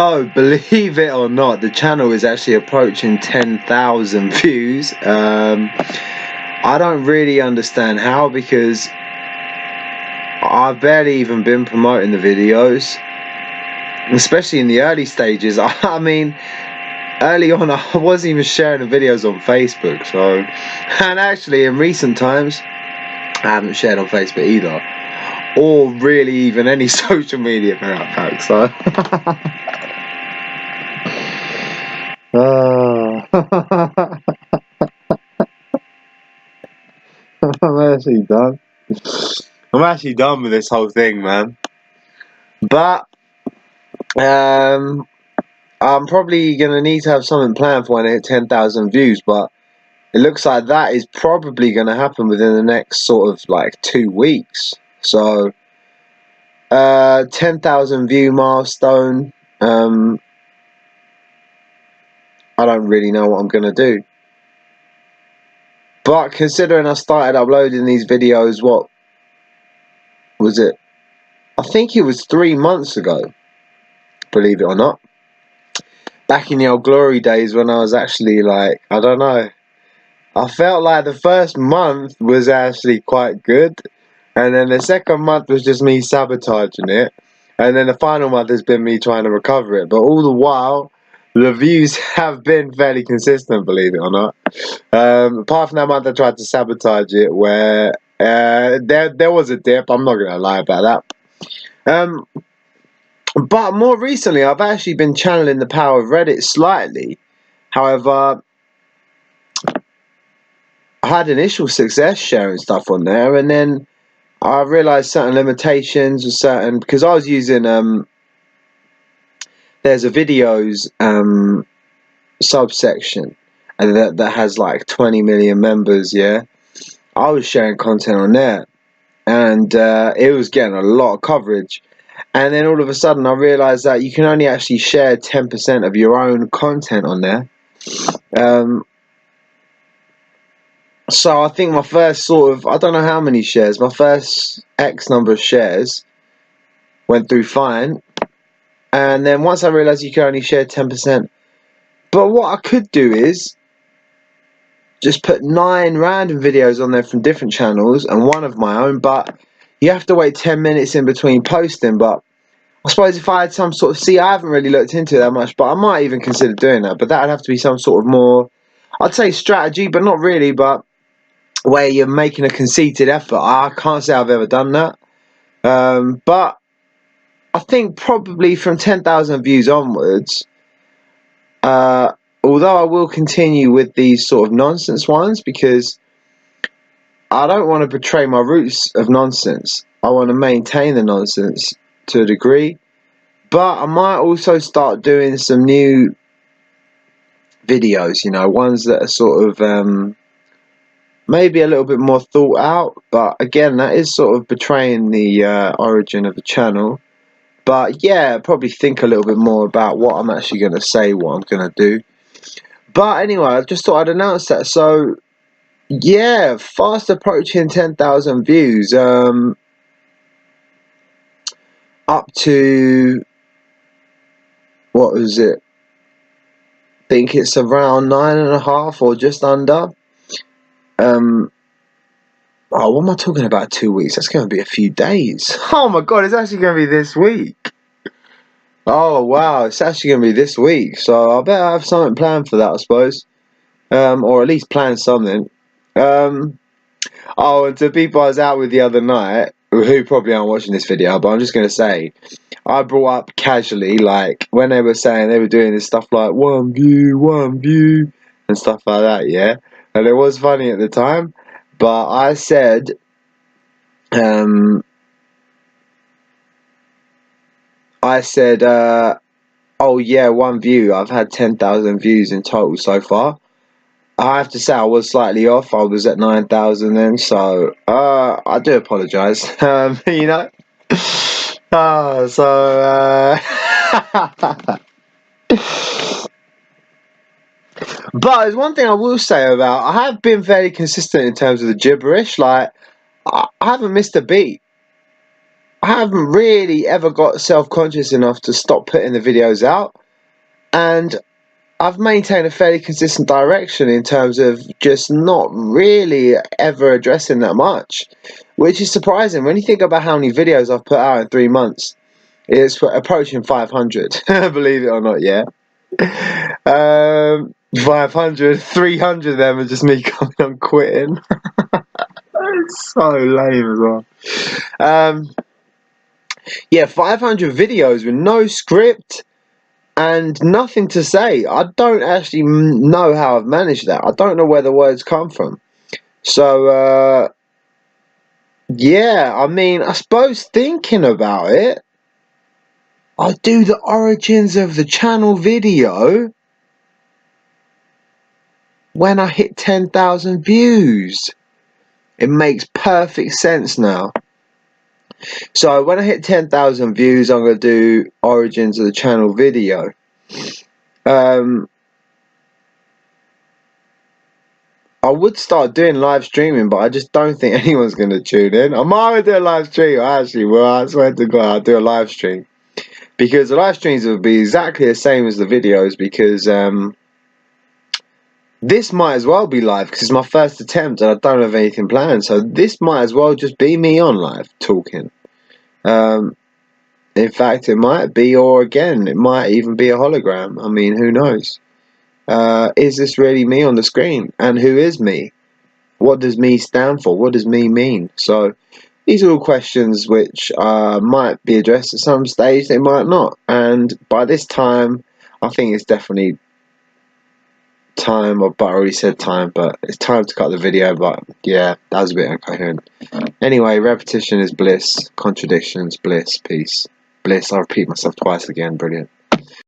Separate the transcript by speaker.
Speaker 1: So, believe it or not, the channel is actually approaching 10,000 views. I don't really understand how, because I've barely even been promoting the videos, especially in the early stages. I mean, early on I wasn't even sharing the videos on Facebook. So, and actually in recent times I haven't shared on Facebook either, or really even any social media for that fact. So I'm actually done. I'm actually done with this whole thing, man. But I'm probably gonna need to have something planned for when I hit 10,000 views. But it looks like that is probably gonna happen within the next sort of like 2 weeks. So 10,000 view milestone. I don't really know what I'm gonna do. But considering I started uploading these videos, what was it? I think it was 3 months ago, believe it or not. Back in the old glory days when I was actually like, I don't know. I felt like the first month was actually quite good. And then the second month was just me sabotaging it. And then the final month has been me trying to recover it. But all the while, the views have been fairly consistent, believe it or not. Apart from that month I tried to sabotage it, where there was a dip. I'm not going to lie about that. But more recently, I've actually been channeling the power of Reddit slightly. However, I had initial success sharing stuff on there, and then I realised certain limitations with certain, because I was using there's a videos subsection, and that has like 20 million members. Yeah, I was sharing content on there, and it was getting a lot of coverage. And then all of a sudden I realised that you can only actually share 10% of your own content on there. So I think my first sort of, I don't know how many shares, my first X number of shares went through fine. And then once I realised you can only share 10%. But what I could do is just put 9 random videos on there from different channels and one of my own. But you have to wait 10 minutes in between posting. But I suppose if I had some sort of, see, I haven't really looked into it that much, but I might even consider doing that. But that would have to be some sort of more, I'd say strategy, but not really, but where you're making a conceited effort. I can't say I've ever done that. But I think probably from 10,000 views onwards, although I will continue with these sort of nonsense ones, because I don't want to betray my roots of nonsense. I want to maintain the nonsense to a degree. But I might also start doing some new videos, you know, ones that are sort of maybe a little bit more thought out. But again, that is sort of betraying the origin of the channel. But yeah, probably think a little bit more about what I'm actually going to say, what I'm going to do. But anyway, I just thought I'd announce that. So yeah, fast approaching 10,000 views. Up to, what was it? I think it's around 9.5 or just under. Oh, what am I talking about? 2 weeks? That's going to be a few days. Oh my god, it's actually going to be this week. Oh wow, it's actually going to be this week. So I better have something planned for that, I suppose. Or at least plan something. Oh, and to people I was out with the other night, who probably aren't watching this video, but I'm just going to say, I brought up casually, like, when they were saying they were doing this stuff like, one view, and stuff like that, yeah? And it was funny at the time, but I said, oh yeah, 1 view. I've had 10,000 views in total so far. I have to say I was slightly off. I was at 9,000 then, so I do apologise. You know. But there's one thing I will say about, I have been very consistent in terms of the gibberish. Like I haven't missed a beat. I haven't really ever got self-conscious enough to stop putting the videos out, and I've maintained a fairly consistent direction in terms of just not really ever addressing that much, which is surprising when you think about how many videos I've put out in 3 months. It's approaching 500, believe it or not, yeah. 500, 300 of them are just me coming on quitting. It's so lame as well. Yeah, 500 videos with no script and nothing to say. I don't actually know how I've managed that. I don't know where the words come from. So, yeah, I mean, I suppose thinking about it, I do the origins of the channel video when I hit 10,000 views. It makes perfect sense now. So when I hit 10,000 views, I'm going to do origins of the channel video. I would start doing live streaming, but I just don't think anyone's going to tune in. I might do a live stream. I swear to God, I'll do a live stream. Because the live streams will be exactly the same as the videos, because this might as well be live, because it's my first attempt and I don't have anything planned. So this might as well just be me on live talking. In fact, it might be, or again, it might even be a hologram. I mean, who knows? Is this really me on the screen? And who is me? What does me stand for? What does me mean? So these are all questions which might be addressed at some stage. They might not. And by this time, I think it's definitely time, but I already said time, but it's time to cut the video. But yeah, that was a bit incoherent. Anyway, repetition is bliss. Contradictions, bliss. Peace. Bliss. I'll repeat myself twice again. Brilliant.